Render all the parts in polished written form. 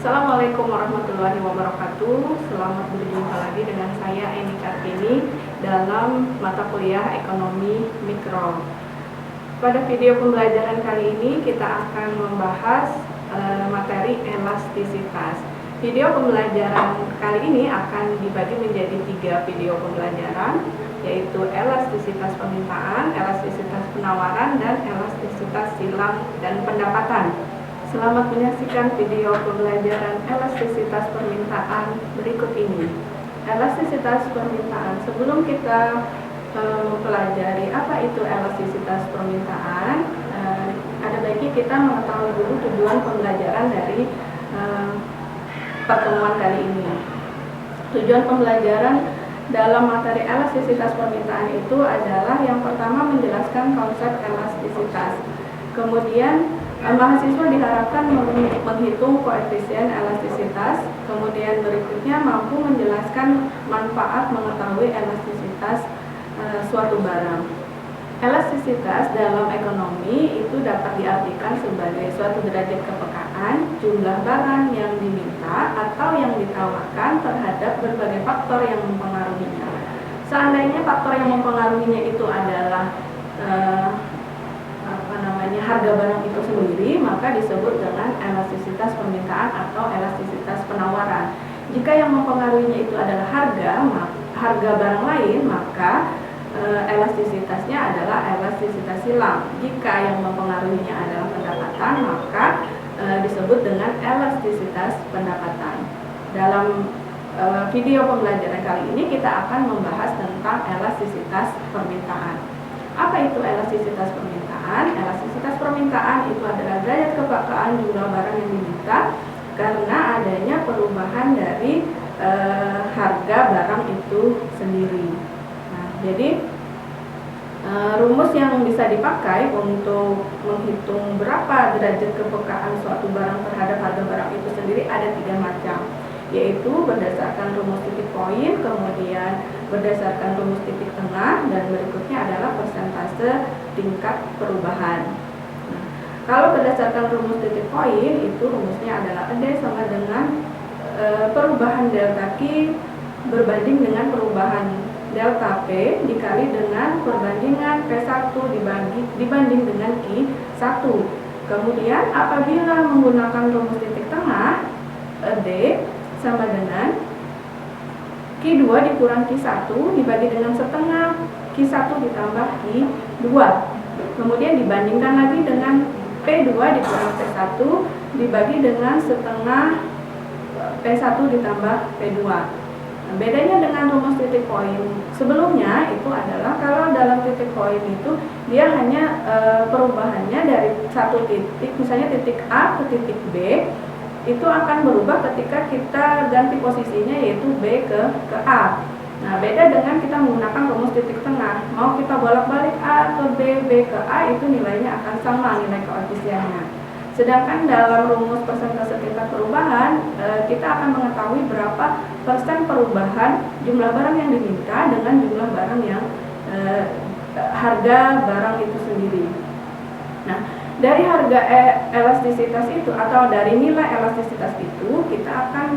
Assalamualaikum warahmatullahi wabarakatuh. Selamat berjumpa lagi dengan saya Eni Kartini dalam mata kuliah Ekonomi Mikro. Pada video pembelajaran kali ini kita akan membahas materi elastisitas. Video pembelajaran kali ini akan dibagi menjadi 3 video pembelajaran, yaitu elastisitas permintaan, elastisitas penawaran, dan elastisitas silang dan pendapatan. Selamat menyaksikan video pembelajaran elastisitas permintaan berikut ini. Elastisitas permintaan. Sebelum kita mempelajari apa itu elastisitas permintaan, ada baiknya kita mengetahui dulu tujuan pembelajaran dari pertemuan kali ini. Tujuan pembelajaran dalam materi elastisitas permintaan itu adalah yang pertama menjelaskan konsep elastisitas. Kemudian mahasiswa diharapkan menghitung koefisien elastisitas, kemudian berikutnya mampu menjelaskan manfaat mengetahui elastisitas suatu barang. Elastisitas dalam ekonomi itu dapat diartikan sebagai suatu derajat kepekaan jumlah barang yang diminta atau yang ditawarkan terhadap berbagai faktor yang mempengaruhinya. Seandainya faktor yang mempengaruhinya itu adalah harga barang itu sendiri, maka disebut dengan elastisitas permintaan atau elastisitas penawaran. Jika yang mempengaruhinya itu adalah harga barang lain, maka elastisitasnya adalah elastisitas silang. Jika yang mempengaruhinya adalah pendapatan, maka disebut dengan elastisitas pendapatan. Dalam video pembelajaran kali ini kita akan membahas tentang elastisitas permintaan. Apa itu elastisitas permintaan? Elastisitas permintaan itu adalah derajat kepekaan jumlah barang yang diminta karena adanya perubahan dari harga barang itu sendiri. Nah, jadi rumus yang bisa dipakai untuk menghitung berapa derajat kepekaan suatu barang terhadap harga barang itu sendiri ada 3 macam, yaitu berdasarkan rumus titik poin, kemudian berdasarkan rumus titik tengah, dan berikutnya adalah persentase tingkat perubahan. Nah, kalau berdasarkan rumus titik poin, itu rumusnya adalah D sama dengan perubahan delta Q berbanding dengan perubahan delta P dikali dengan perbandingan P1 dibanding dengan Q1. Kemudian apabila menggunakan rumus titik tengah, D sama dengan Q2 dikurang Q1 dibagi dengan setengah Q1 ditambah Q2. Kemudian dibandingkan lagi dengan P2 dikurang P1 dibagi dengan setengah P1 ditambah P2. Nah, bedanya dengan rumus titik poin sebelumnya itu adalah kalau dalam titik poin itu dia hanya perubahannya dari satu titik, misalnya titik A ke titik B, itu akan berubah ketika kita ganti posisinya, yaitu B ke A. Nah, beda dengan kita menggunakan rumus titik tengah. Mau kita bolak-balik A ke B, B ke A, itu nilainya akan sama nilai koefisiennya. Sedangkan dalam rumus persentase tingkat perubahan, kita akan mengetahui berapa persen perubahan jumlah barang yang diminta dengan jumlah barang yang harga barang itu sendiri. Nah, dari harga elastisitas itu atau dari nilai elastisitas itu kita akan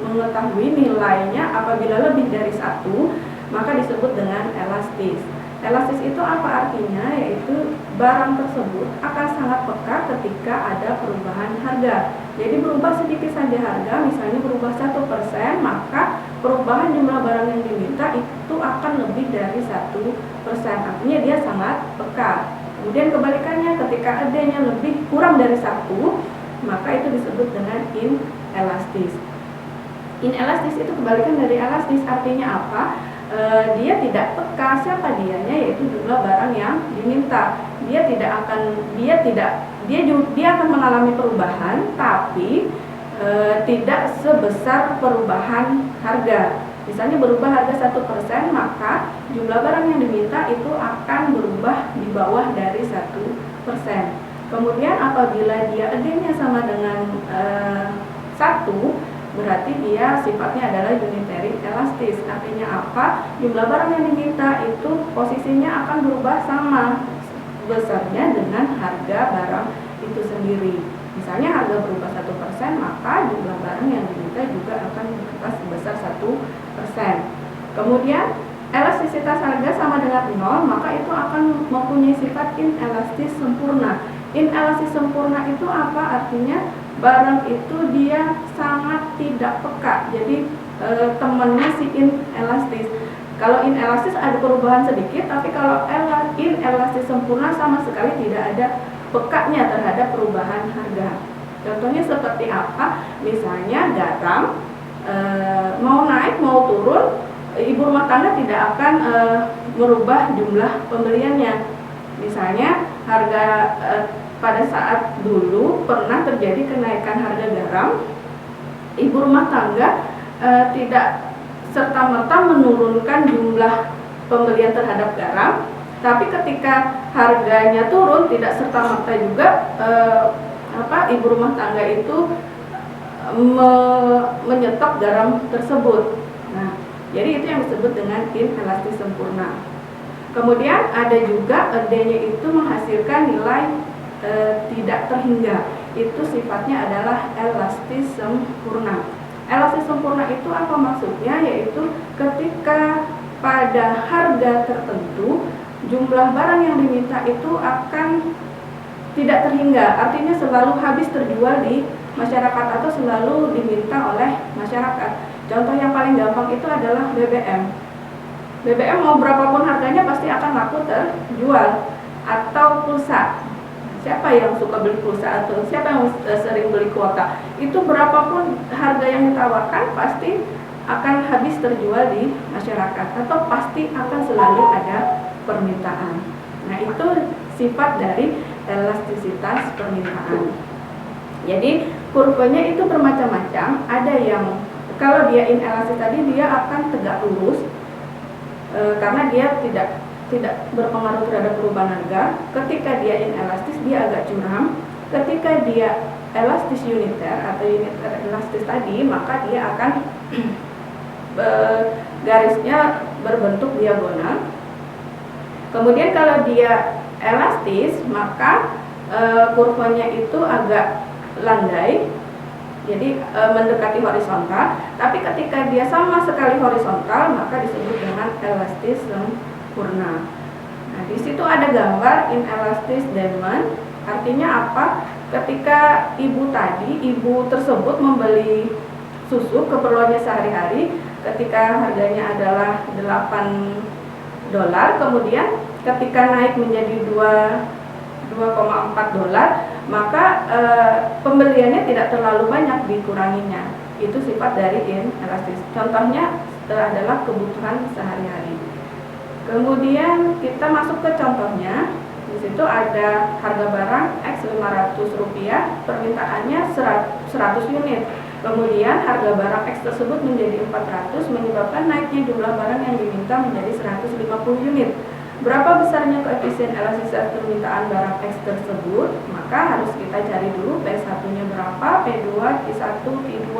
mengetahui nilainya. Apabila lebih dari 1 maka disebut dengan elastis. Elastis itu apa artinya? Yaitu barang tersebut akan sangat peka ketika ada perubahan harga. Jadi berubah sedikit saja harga, misalnya berubah 1%, maka perubahan jumlah barang yang diminta itu akan lebih dari 1%. Artinya dia sangat peka. Kemudian kebalikannya, ketika D-nya lebih kurang dari 1, maka itu disebut dengan inelastis. Inelastis itu kebalikan dari elastis, artinya apa? Dia tidak peka. Siapa dianya? Yaitu jumlah barang yang diminta. Dia akan mengalami perubahan, tapi tidak sebesar perubahan harga. Misalnya berubah harga 1%, maka jumlah barang yang diminta itu akan berubah di bawah dari 1%. Kemudian apabila dia D-nya sama dengan 1, berarti dia sifatnya adalah unitary elastis. Artinya apa? Jumlah barang yang diminta itu posisinya akan berubah sama besarnya dengan harga barang itu sendiri. Misalnya harga berubah 1%, maka jumlah barang yang diminta juga akan berubah sebesar 1%. Kemudian elastisitas harga sama dengan 0, maka itu akan mempunyai sifat inelastis sempurna. Inelastis sempurna itu apa? Artinya barang itu dia sangat tidak peka. Jadi temannya si inelastis. Kalau inelastis ada perubahan sedikit, tapi kalau inelastis sempurna sama sekali tidak ada pekanya terhadap perubahan harga. Contohnya seperti apa? Misalnya garam mau naik mau turun, ibu rumah tangga tidak akan merubah jumlah pembeliannya. Misalnya harga pada saat dulu pernah terjadi kenaikan harga garam, ibu rumah tangga tidak serta-merta menurunkan jumlah pembelian terhadap garam, tapi ketika harganya turun tidak serta-merta juga ibu rumah tangga itu menyetok garam tersebut. Nah, jadi itu yang disebut dengan inelastis sempurna. Kemudian ada juga D-nya itu menghasilkan nilai tidak terhingga. Itu sifatnya adalah elastis sempurna. Elastis sempurna itu apa maksudnya? Yaitu ketika pada harga tertentu jumlah barang yang diminta itu akan tidak terhingga, artinya selalu habis terjual di masyarakat atau selalu diminta oleh masyarakat. Contoh yang paling gampang itu adalah BBM. BBM mau berapapun harganya pasti akan laku terjual. Atau pulsa. Siapa yang suka beli pulsa atau siapa yang sering beli kuota? Itu berapapun harga yang ditawarkan pasti akan habis terjual di masyarakat atau pasti akan selalu ada permintaan. Nah, itu sifat dari elastisitas permintaan. Jadi kurvanya itu bermacam-macam. Ada yang kalau dia inelastis tadi dia akan tegak lurus karena dia tidak berpengaruh terhadap perubahan harga. Ketika dia inelastis dia agak curam. Ketika dia elastis uniter atau uniter elastis tadi, maka dia akan garisnya berbentuk diagonal. Kemudian kalau dia elastis, maka kurvanya itu agak landai, jadi mendekati horizontal. Tapi ketika dia sama sekali horizontal, maka disebut dengan elastis sempurna. Nah, di situ ada gambar inelastis demand. Artinya apa? Ketika ibu tersebut membeli susu keperluannya sehari-hari, ketika harganya adalah $8, kemudian ketika naik menjadi $2,4, maka pembeliannya tidak terlalu banyak dikuranginya. Itu sifat dari inelastis. Contohnya adalah kebutuhan sehari-hari. Kemudian kita masuk ke contohnya. Di situ ada harga barang X Rp500, permintaannya 100 unit. Kemudian harga barang X tersebut menjadi 400, menyebabkan naiknya jumlah barang yang diminta menjadi 150 unit. Berapa besarnya koefisien elastisitas permintaan barang X tersebut? Maka harus kita cari dulu P1-nya berapa, P2, Q1, Q2,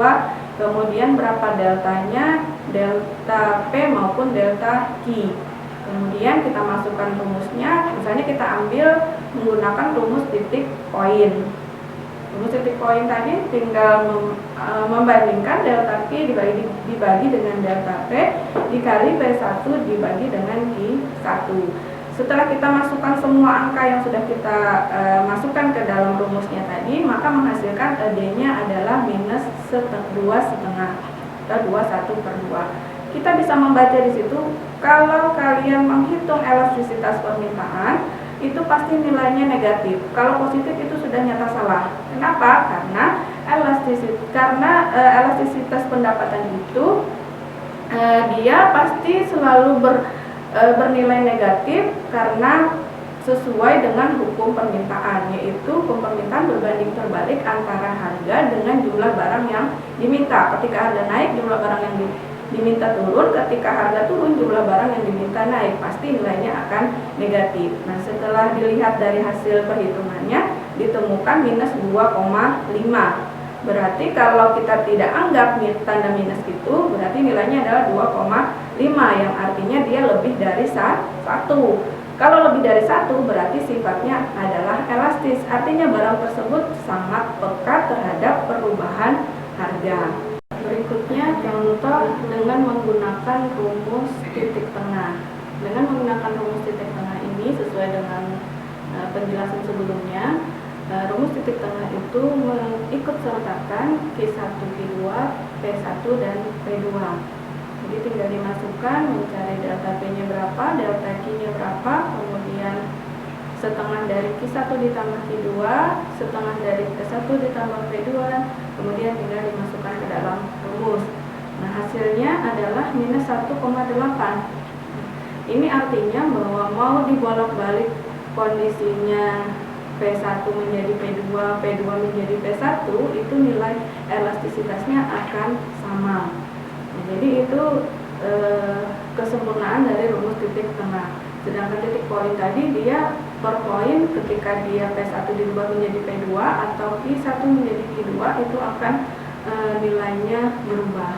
kemudian berapa deltanya, delta P maupun delta Q. Kemudian kita masukkan rumusnya, misalnya kita ambil menggunakan rumus titik poin. Rumus titik poin tadi tinggal membandingkan delta Q dibagi dengan delta P dikali P1 dibagi dengan Q1. Setelah kita masukkan semua angka yang sudah kita masukkan ke dalam rumusnya tadi, maka menghasilkan D-nya adalah minus 2,5 atau 21/2. Kita bisa membaca di situ, kalau kalian menghitung elastisitas permintaan, itu pasti nilainya negatif. Kalau positif itu sudah nyata salah. Kenapa? Karena elastisitas pendapatan itu dia pasti selalu bernilai negatif karena sesuai dengan hukum permintaan, yaitu hukum permintaan berbanding terbalik antara harga dengan jumlah barang yang diminta. Ketika harga naik, jumlah barang yang diminta turun, ketika harga turun jumlah barang yang diminta naik, pasti nilainya akan negatif. Nah, setelah dilihat dari hasil perhitungannya ditemukan minus 2,5. Berarti kalau kita tidak anggap tanda minus itu, berarti nilainya adalah 2,5 yang artinya dia lebih dari 1. Kalau lebih dari 1 berarti sifatnya adalah elastis. elastis, artinya barang tersebut sangat peka terhadap perubahan harga. Berikutnya contoh dengan menggunakan rumus titik tengah. Dengan menggunakan rumus titik tengah ini sesuai dengan penjelasan sebelumnya, rumus titik tengah itu mengikut sertakan Q1, Q2, P1 dan P2. Jadi tinggal dimasukkan, mencari delta P-nya berapa, delta Q-nya berapa, kemudian setengah dari Q1 ditambah Q2, setengah dari P1 ditambah P2, kemudian tinggal dimasukkan ke dalam rumus. Nah, hasilnya adalah minus 1,8. Ini artinya bahwa mau dibolak-balik kondisinya P1 menjadi P2, P2 menjadi P1, itu nilai elastisitasnya akan sama. Nah, jadi itu kesempurnaan dari rumus titik tengah. Sedangkan titik poin tadi dia per poin ketika dia P1 dirubah menjadi P2 atau Q1 menjadi Q2 itu akan nilainya berubah.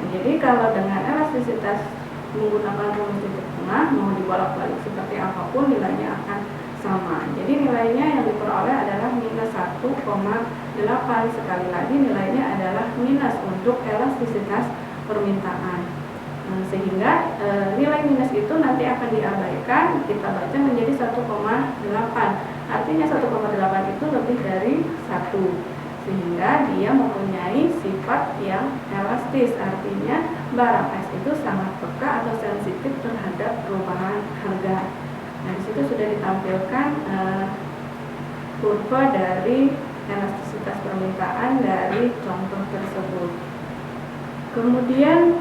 Nah, jadi kalau dengan elastisitas menggunakan rumus titik tengah mau dibolak-balik seperti apapun nilainya akan sama. Jadi nilainya yang diperoleh adalah minus 1,8. Sekali lagi nilainya adalah minus untuk elastisitas permintaan. Sehingga nilai minus itu nanti akan diabaikan, kita baca menjadi 1,8. Artinya 1,8 itu lebih dari 1. Sehingga dia mempunyai sifat yang elastis, artinya barang S itu sangat peka atau sensitif terhadap perubahan harga. Nah, disitu sudah ditampilkan kurva dari elastisitas permintaan dari contoh tersebut. Kemudian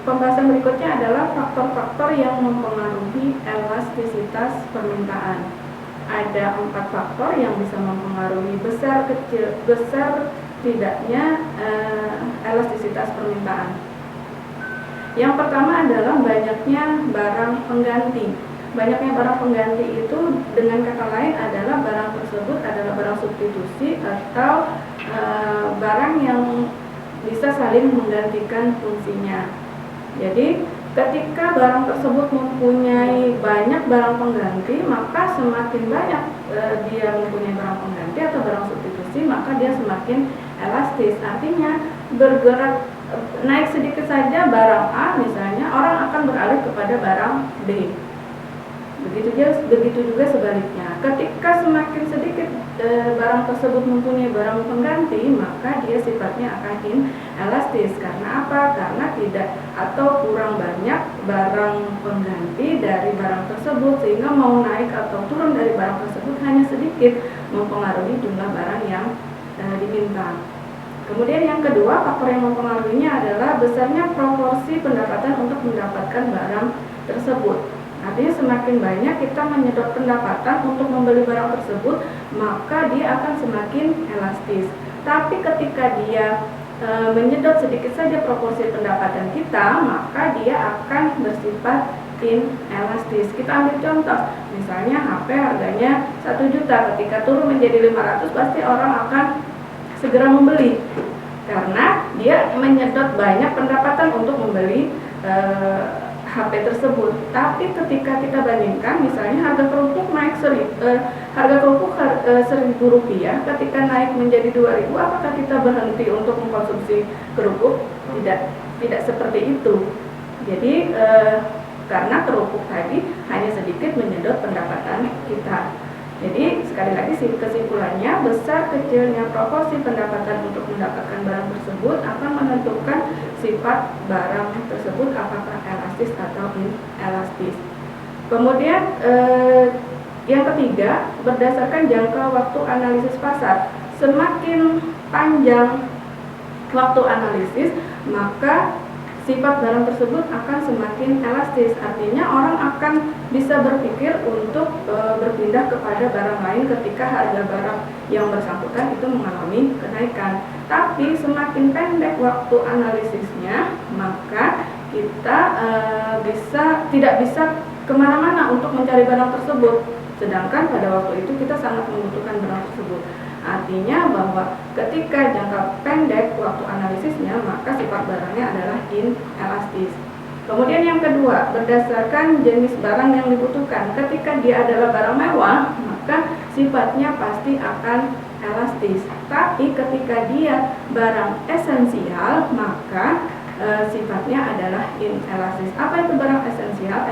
pembahasan berikutnya adalah faktor-faktor yang mempengaruhi elastisitas permintaan. Ada 4 faktor yang bisa mempengaruhi besar tidaknya elastisitas permintaan. Yang pertama adalah banyaknya barang pengganti. Banyaknya barang pengganti itu dengan kata lain adalah barang tersebut adalah barang substitusi atau barang yang bisa saling menggantikan fungsinya. Jadi ketika barang tersebut mempunyai banyak barang pengganti, maka semakin banyak dia mempunyai barang pengganti atau barang substitusi, maka dia semakin elastis. Artinya bergerak naik sedikit saja barang A misalnya, orang akan beralih kepada barang B. Begitu juga sebaliknya. Ketika semakin sedikit barang tersebut mempunyai barang pengganti, maka dia sifatnya akan inelastis. Karena apa? Karena tidak atau kurang banyak barang pengganti dari barang tersebut, sehingga mau naik atau turun dari barang tersebut hanya sedikit, mempengaruhi jumlah barang yang diminta. Kemudian yang kedua, faktor yang mempengaruhinya adalah besarnya proporsi pendapatan untuk mendapatkan barang tersebut. Artinya semakin banyak kita menyedot pendapatan untuk membeli barang tersebut, maka dia akan semakin elastis. Tapi ketika dia menyedot sedikit saja proporsi pendapatan kita, maka dia akan bersifat inelastis. Kita ambil contoh, misalnya HP harganya 1 juta, ketika turun menjadi 500 pasti orang akan segera membeli, karena dia menyedot banyak pendapatan untuk membeli HP tersebut. Tapi ketika kita bandingkan, misalnya harga kerupuk naik harga kerupuk Rp1.000, ketika naik menjadi Rp2.000, apakah kita berhenti untuk mengkonsumsi kerupuk? Tidak seperti itu. Jadi karena kerupuk tadi hanya sedikit menyedot pendapatan kita. Jadi sekali lagi kesimpulannya, besar kecilnya proporsi pendapatan untuk mendapatkan barang tersebut akan menentukan sifat barang tersebut apakah elastis atau inelastis. Kemudian yang ketiga, berdasarkan jangka waktu analisis pasar. Semakin panjang waktu analisis, maka sifat barang tersebut akan semakin elastis. Artinya orang akan bisa berpikir untuk berpindah kepada barang lain ketika harga barang yang bersangkutan itu mengalami kenaikan. Tapi semakin pendek waktu analisisnya, maka kita tidak bisa kemana-mana untuk mencari barang tersebut. Sedangkan pada waktu itu kita sangat membutuhkan barang tersebut. Artinya bahwa ketika jangka pendek waktu analisisnya, maka sifat barangnya adalah inelastis. Kemudian yang kedua, berdasarkan jenis barang yang dibutuhkan. Ketika dia adalah barang mewah, maka sifatnya pasti akan elastis. Tapi ketika dia barang esensial, maka sifatnya adalah inelastis. Apa itu barang esensial?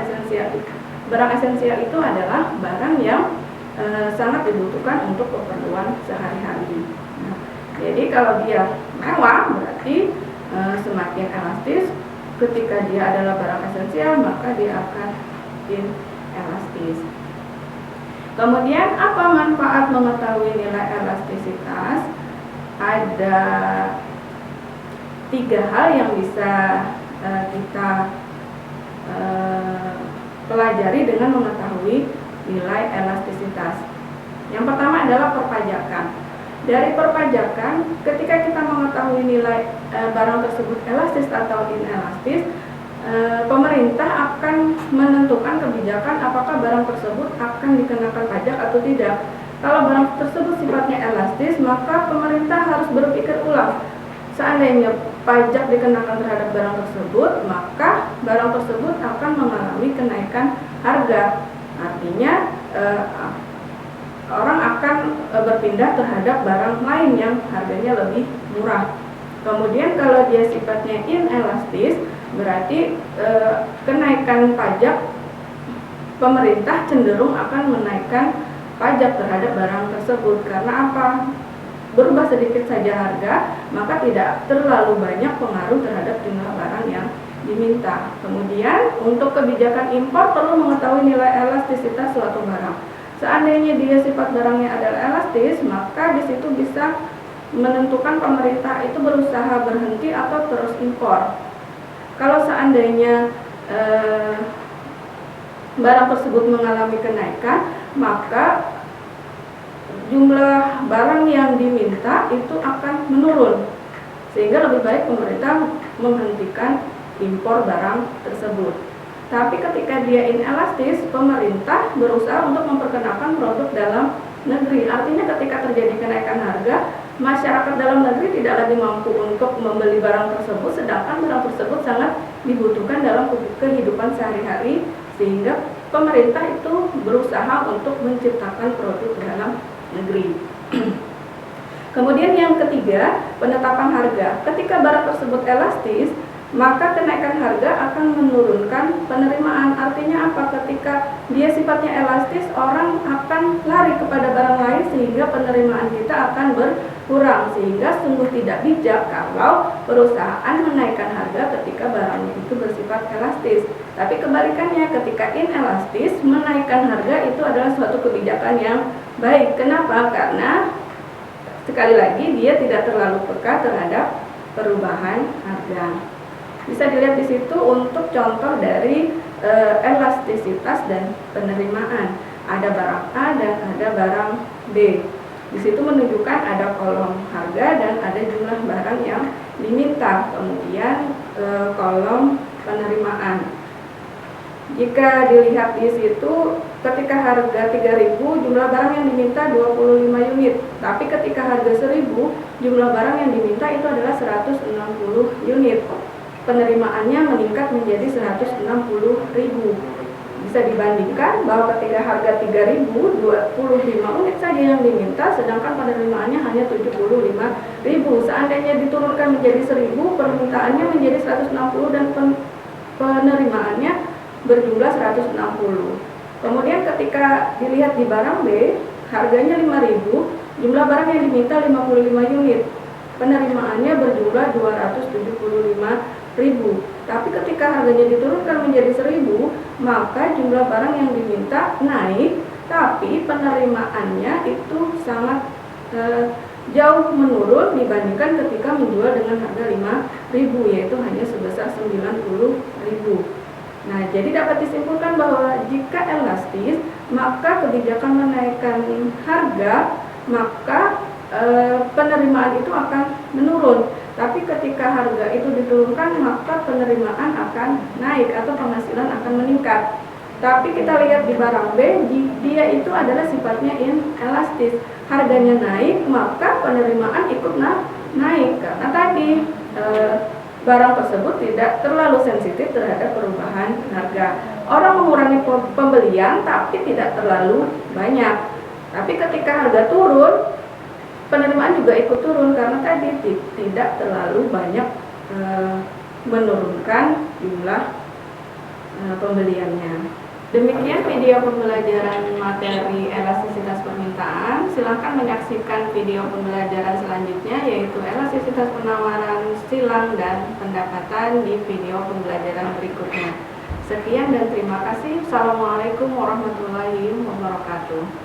Barang esensial itu adalah barang yang sangat dibutuhkan untuk keperluan sehari-hari. Nah, jadi kalau dia mewah berarti semakin elastis. Ketika dia adalah barang esensial, maka dia akan inelastis. Kemudian apa manfaat mengetahui nilai elastisitas? Ada 3 hal yang bisa kita pelajari dengan mengetahui nilai elastisitas. Yang pertama adalah perpajakan. Dari perpajakan, ketika kita mengetahui nilai barang tersebut elastis atau inelastis, pemerintah akan menentukan kebijakan apakah barang tersebut akan dikenakan pajak atau tidak. Kalau barang tersebut sifatnya elastis, maka pemerintah harus berpikir ulang. Seandainya pajak dikenakan terhadap barang tersebut, maka barang tersebut akan mengalami kenaikan harga. Artinya orang akan berpindah terhadap barang lain yang harganya lebih murah. Kemudian kalau dia sifatnya inelastis, berarti kenaikan pajak, pemerintah cenderung akan menaikkan pajak terhadap barang tersebut. Karena apa? Berubah sedikit saja harga, maka tidak terlalu banyak pengaruh terhadap jumlah barang yang diminta. Kemudian untuk kebijakan impor perlu mengetahui nilai elastisitas suatu barang. Seandainya dia sifat barangnya adalah elastis, maka di situ bisa menentukan pemerintah itu berusaha berhenti atau terus impor. Kalau seandainya barang tersebut mengalami kenaikan, maka jumlah barang yang diminta itu akan menurun, sehingga lebih baik pemerintah menghentikan impor barang tersebut. Tapi ketika dia inelastis, pemerintah berusaha untuk memperkenalkan produk dalam negeri. Artinya ketika terjadi kenaikan harga, masyarakat dalam negeri tidak lagi mampu untuk membeli barang tersebut, sedangkan barang tersebut sangat dibutuhkan dalam kehidupan sehari-hari, sehingga pemerintah itu berusaha untuk menciptakan produk dalam negeri. Kemudian yang ketiga, penetapan harga. Ketika barang tersebut elastis, maka kenaikan harga akan menurunkan penerimaan. Artinya apa? Ketika dia sifatnya elastis, orang akan lari kepada barang lain sehingga penerimaan kita akan berkurang. Sehingga sungguh tidak bijak kalau perusahaan menaikkan harga ketika barangnya itu bersifat elastis. Tapi kebalikannya, ketika inelastis, menaikkan harga itu adalah suatu kebijakan yang baik. Kenapa? Karena sekali lagi dia tidak terlalu peka terhadap perubahan harga. Bisa dilihat di situ untuk contoh dari elastisitas dan penerimaan. Ada barang A dan ada barang B. Di situ menunjukkan ada kolom harga dan ada jumlah barang yang diminta. Kemudian kolom penerimaan. Jika dilihat di situ, ketika harga 3.000, jumlah barang yang diminta 25 unit. Tapi ketika harga 1.000, jumlah barang yang diminta itu adalah 160 unit. Penerimaannya meningkat menjadi 160.000. Bisa dibandingkan bahwa ketika harga 3.000, 25 unit saja yang diminta, sedangkan penerimaannya hanya 75.000. Seandainya diturunkan menjadi 1.000, permintaannya menjadi 160 dan penerimaannya berjumlah 160. Kemudian ketika dilihat di barang B, harganya 5.000, jumlah barang yang diminta 55 unit. Penerimaannya berjumlah 275.000. Tapi ketika harganya diturunkan menjadi 1.000, maka jumlah barang yang diminta naik, tapi penerimaannya itu sangat jauh menurun dibandingkan ketika menjual dengan harga 5.000, yaitu hanya sebesar 90.000. Nah, jadi dapat disimpulkan bahwa jika elastis, maka kebijakan menaikkan harga, maka penerimaan itu akan menurun. Tapi ketika harga itu diturunkan, maka penerimaan akan naik atau penghasilan akan meningkat. Tapi kita lihat di barang B, dia itu adalah sifatnya inelastis. Harganya naik, maka penerimaan ikut naik. Karena tadi barang tersebut tidak terlalu sensitif terhadap perubahan harga. Orang mengurangi pembelian, tapi tidak terlalu banyak. Tapi ketika harga turun, penerimaan juga ikut turun karena tadi tidak terlalu banyak menurunkan jumlah pembeliannya. Demikian video pembelajaran materi elastisitas permintaan. Silahkan menyaksikan video pembelajaran selanjutnya, yaitu elastisitas penawaran, silang, dan pendapatan di video pembelajaran berikutnya. Sekian dan terima kasih. Assalamualaikum warahmatullahi wabarakatuh.